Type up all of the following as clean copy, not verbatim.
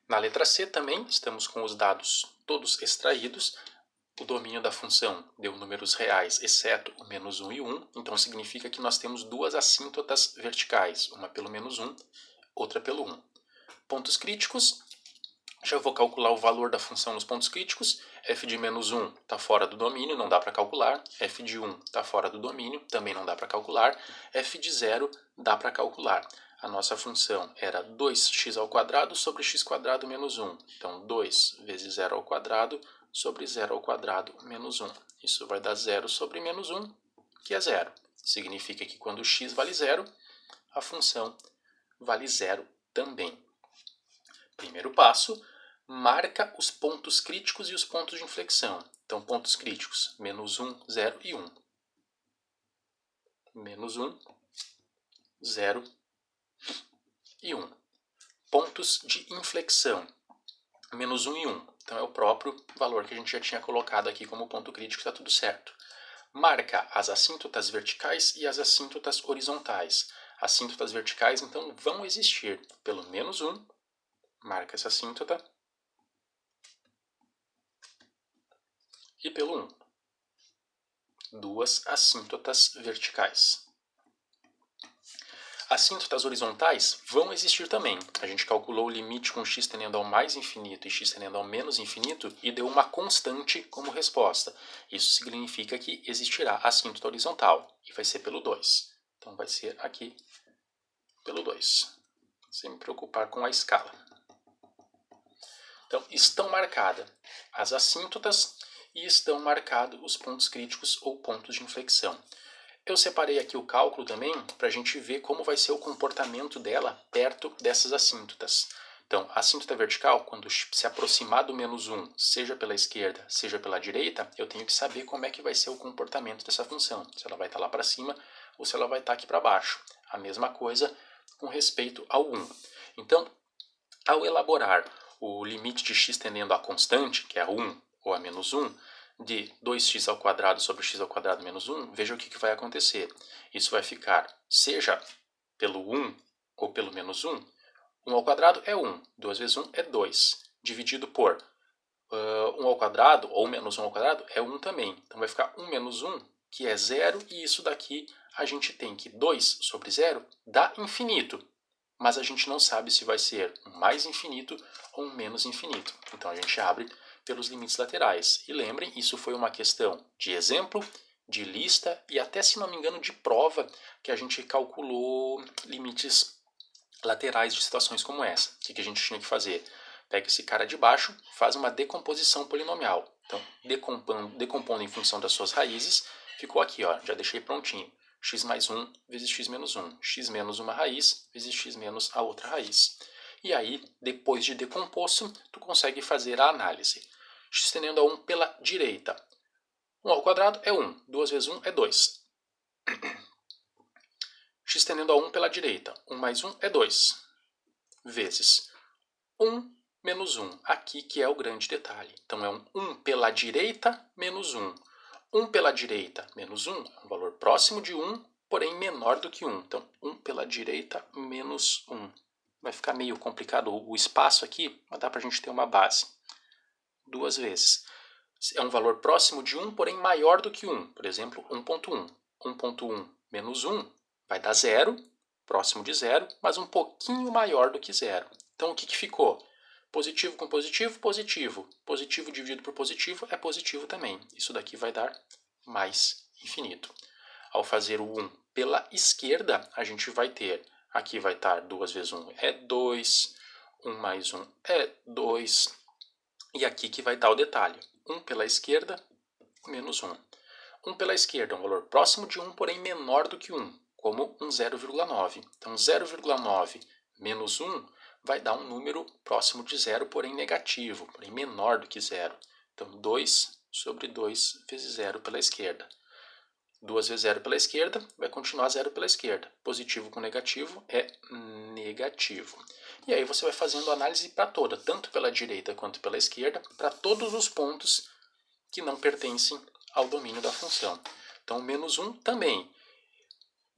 Na letra C também estamos com os dados todos extraídos. O domínio da função deu números reais, exceto o menos 1 e 1. Então significa que nós temos duas assíntotas verticais, uma pelo menos 1, outra pelo 1. Pontos críticos. Já vou calcular o valor da função nos pontos críticos. F de menos 1 está fora do domínio, não dá para calcular. F de 1 está fora do domínio, também não dá para calcular. F de 0 dá para calcular. A nossa função era 2x² sobre x² menos 1. Então, 2 vezes 0 ao quadrado sobre 0 ao quadrado menos 1. Isso vai dar 0 sobre menos 1, que é 0. Significa que quando x vale 0, a função vale 0 também. Primeiro passo, marca os pontos críticos e os pontos de inflexão. Então, pontos críticos, menos 1, 0 e 1. Menos 1, 0 e 1. Pontos de inflexão, menos 1 e 1. Então, é o próprio valor que a gente já tinha colocado aqui como ponto crítico, está tudo certo. Marca as assíntotas verticais e as assíntotas horizontais. Assíntotas verticais, então, vão existir pelo menos 1. Marca essa assíntota. E pelo 1. Duas assíntotas verticais. Assíntotas horizontais vão existir também. A gente calculou o limite com x tendendo ao mais infinito e x tendendo ao menos infinito e deu uma constante como resposta. Isso significa que existirá assíntota horizontal e vai ser pelo 2. Então vai ser aqui pelo 2. Sem me preocupar com a escala. Então estão marcadas as assíntotas e estão marcados os pontos críticos ou pontos de inflexão. Eu separei aqui o cálculo também para a gente ver como vai ser o comportamento dela perto dessas assíntotas. Então, a assíntota vertical, quando se aproximar do menos 1, seja pela esquerda, seja pela direita, eu tenho que saber como é que vai ser o comportamento dessa função. Se ela vai estar lá para cima ou se ela vai estar aqui para baixo. A mesma coisa com respeito ao 1. Então, ao elaborar o limite de x tendendo a constante, que é a 1 ou a menos 1, de 2x² sobre x² menos 1, veja o que vai acontecer. Isso vai ficar, seja pelo 1 ou pelo menos 1, 1 ao quadrado é 1, 2 vezes 1 é 2, dividido por 1 ao quadrado, ou menos 1 ao quadrado, é 1 também. Então vai ficar 1 menos 1, que é 0, e isso daqui a gente tem que 2 sobre 0 dá infinito. Mas a gente não sabe se vai ser um mais infinito ou um menos infinito. Então a gente abre pelos limites laterais. E lembrem, isso foi uma questão de exemplo, de lista e até, se não me engano, de prova, que a gente calculou limites laterais de situações como essa. O que a gente tinha que fazer? Pega esse cara de baixo, faz uma decomposição polinomial. Então, decompondo em função das suas raízes, ficou aqui, ó, já deixei prontinho. X mais 1 vezes x menos 1. X menos uma raiz vezes x menos a outra raiz. E aí, depois de decomposto, tu consegue fazer a análise. X tendendo a 1 pela direita. 1 ao quadrado é 1. 2 vezes 1 é 2. X tendendo a 1 pela direita. 1 mais 1 é 2. Vezes 1 menos 1. Aqui que é o grande detalhe. Então é um 1 pela direita menos 1. 1 pela direita menos 1 é um valor próximo de 1, porém menor do que 1. Então, 1 pela direita menos 1. Vai ficar meio complicado o espaço aqui, mas dá para a gente ter uma base. Duas vezes. É um valor próximo de 1, porém maior do que 1. Por exemplo, 1.1. 1.1 menos 1 vai dar 0, próximo de 0, mas um pouquinho maior do que 0. Então, o que ficou? Positivo com positivo, positivo. Positivo dividido por positivo é positivo também. Isso daqui vai dar mais infinito. Ao fazer o 1 pela esquerda, a gente vai ter, aqui vai estar 2 vezes 1 é 2, 1 mais 1 é 2, e aqui que vai estar o detalhe. 1 pela esquerda, menos 1. 1 pela esquerda é um valor próximo de 1, porém menor do que 1, como um 0,9. Então, 0,9 menos 1 vai dar um número próximo de 0, porém negativo, porém menor do que 0. Então, 2 sobre 2 vezes 0 pela esquerda. 2 vezes 0 pela esquerda vai continuar 0 pela esquerda. Positivo com negativo é negativo. E aí você vai fazendo a análise para toda, tanto pela direita quanto pela esquerda, para todos os pontos que não pertencem ao domínio da função. Então, menos 1 também.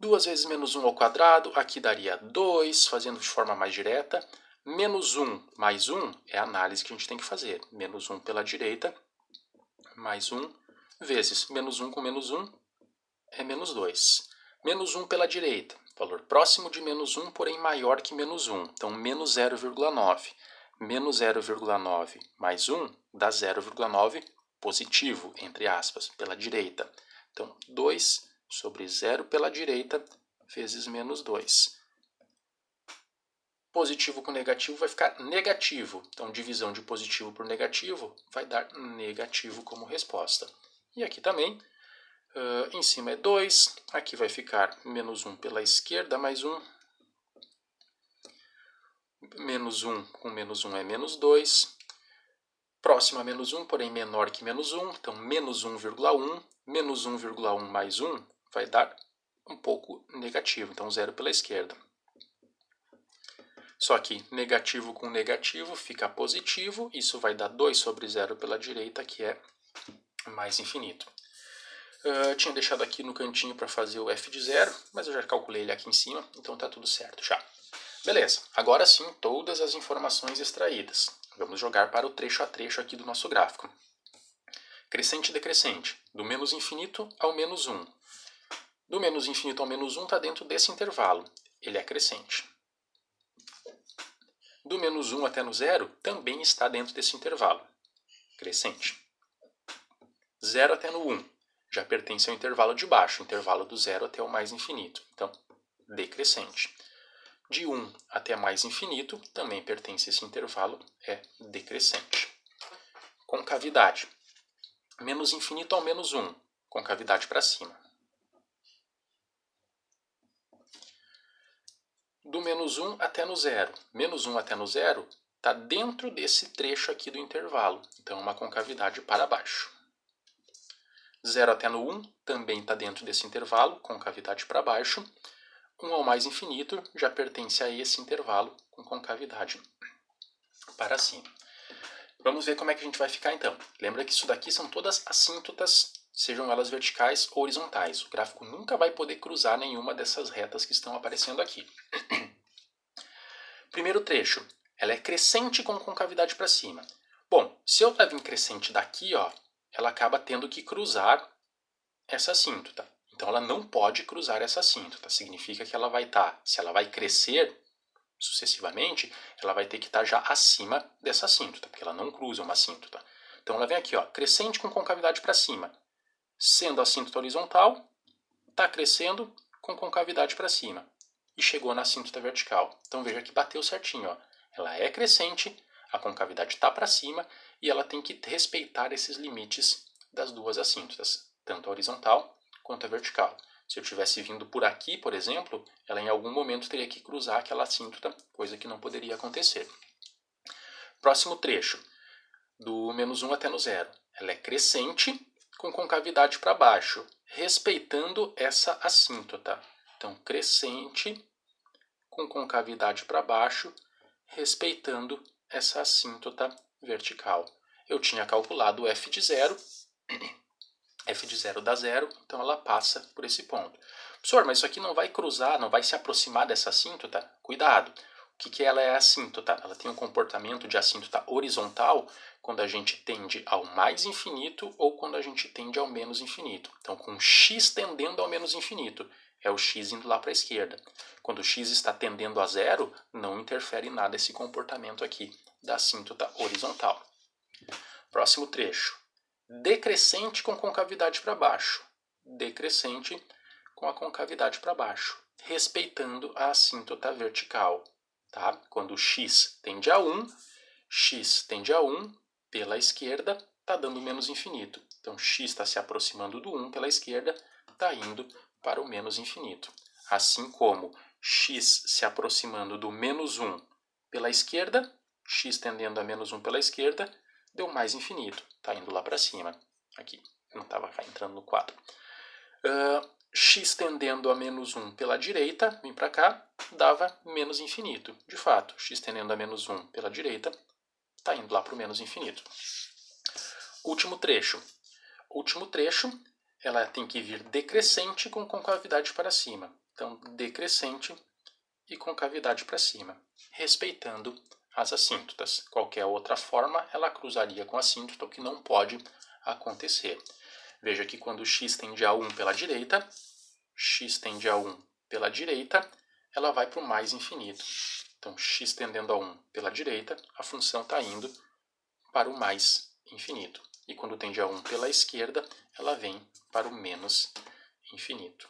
2 vezes menos 1 ao quadrado, aqui daria 2, fazendo de forma mais direta. Menos 1 mais 1 é a análise que a gente tem que fazer. Menos 1 pela direita, mais 1, vezes menos 1 com menos 1 é menos 2. Menos 1 pela direita, valor próximo de menos 1, porém maior que menos 1. Então, menos 0,9. Menos 0,9 mais 1 dá 0,9 positivo, entre aspas, pela direita. Então, 2 sobre 0 pela direita vezes menos 2. Positivo com negativo vai ficar negativo. Então, divisão de positivo por negativo vai dar negativo como resposta. E aqui também, em cima é 2. Aqui vai ficar menos 1 pela esquerda, mais 1. Menos 1 com menos 1 é menos 2. Próximo a menos 1, porém menor que menos 1. Então, menos 1,1. Menos 1,1 mais 1 vai dar um pouco negativo. Então, 0 pela esquerda. Só que negativo com negativo fica positivo, isso vai dar 2 sobre 0 pela direita, que é mais infinito. Tinha deixado aqui no cantinho para fazer o f de 0, mas eu já calculei ele aqui em cima, então está tudo certo já. Beleza, agora sim todas as informações extraídas. Vamos jogar para o trecho a trecho aqui do nosso gráfico. Crescente e decrescente, do menos infinito ao menos 1. Do menos infinito ao menos 1 está dentro desse intervalo, ele é crescente. Do menos 1 até no zero também está dentro desse intervalo, crescente. 0 até no 1 já pertence ao intervalo de baixo, intervalo do 0 até o mais infinito, então decrescente. De 1 até mais infinito também pertence a esse intervalo, é decrescente. Concavidade. Menos infinito ao menos 1, concavidade para cima. Do menos 1 até no zero. Menos 1 até no zero está dentro desse trecho aqui do intervalo. Então, uma concavidade para baixo. 0 até no 1 também está dentro desse intervalo, concavidade para baixo. 1 ao mais infinito já pertence a esse intervalo, com concavidade para cima. Vamos ver como é que a gente vai ficar então. Lembra que isso daqui são todas assíntotas, sejam elas verticais ou horizontais. O gráfico nunca vai poder cruzar nenhuma dessas retas que estão aparecendo aqui. Primeiro trecho, ela é crescente com concavidade para cima. Bom, se eu levo em crescente daqui, ó, ela acaba tendo que cruzar essa assíntota. Então ela não pode cruzar essa assíntota. Significa que ela vai estar, se ela vai crescer sucessivamente, ela vai ter que estar já acima dessa assíntota, porque ela não cruza uma assíntota. Então ela vem aqui, ó, crescente com concavidade para cima. Sendo a assíntota horizontal, está crescendo com concavidade para cima. E chegou na assíntota vertical. Então veja que bateu certinho. Ó. Ela é crescente, a concavidade está para cima e ela tem que respeitar esses limites das duas assíntotas, tanto a horizontal quanto a vertical. Se eu tivesse vindo por aqui, por exemplo, ela em algum momento teria que cruzar aquela assíntota, coisa que não poderia acontecer. Próximo trecho, do menos 1 até no zero. Ela é crescente com concavidade para baixo, respeitando essa assíntota. Então, crescente com concavidade para baixo, respeitando essa assíntota vertical. Eu tinha calculado o f de 0, f de 0 dá 0, então ela passa por esse ponto. Professor, mas isso aqui não vai cruzar, não vai se aproximar dessa assíntota? Cuidado! O que ela é assíntota? Ela tem um comportamento de assíntota horizontal quando a gente tende ao mais infinito ou quando a gente tende ao menos infinito. Então, com x tendendo ao menos infinito, é o x indo lá para a esquerda. Quando o x está tendendo a zero, não interfere em nada esse comportamento aqui da assíntota horizontal. Próximo trecho. Decrescente com concavidade para baixo. Decrescente com a concavidade para baixo, respeitando a assíntota vertical. Tá? Quando x tende a 1, x tende a 1 pela esquerda, está dando menos infinito. Então, x está se aproximando do 1 pela esquerda, está indo para o menos infinito. Assim como x se aproximando do menos 1 pela esquerda, x tendendo a menos 1 pela esquerda, deu mais infinito, está indo lá para cima. Aqui, não estava entrando no quadro. X tendendo a menos 1 pela direita, vem para cá, dava menos infinito. De fato, x tendendo a menos 1 pela direita, está indo lá para o menos infinito. Último trecho. Último trecho, ela tem que vir decrescente com concavidade para cima. Então, decrescente e com cavidade para cima, respeitando as assíntotas. Qualquer outra forma, ela cruzaria com a assíntota, o que não pode acontecer. Veja que quando x tende a 1 pela direita, x tende a 1 pela direita, ela vai para o mais infinito. Então, x tendendo a 1 pela direita, a função está indo para o mais infinito. E quando tende a 1 pela esquerda, ela vem para o menos infinito.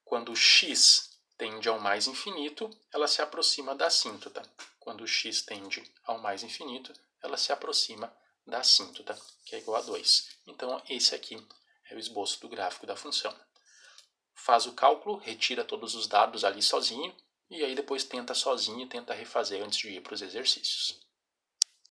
Quando x tende ao mais infinito, ela se aproxima da assíntota. Quando x tende ao mais infinito, ela se aproxima da assíntota, que é igual a 2. Então, esse aqui é o esboço do gráfico da função. Faz o cálculo, retira todos os dados ali sozinho, e aí depois tenta sozinho e tenta refazer antes de ir para os exercícios.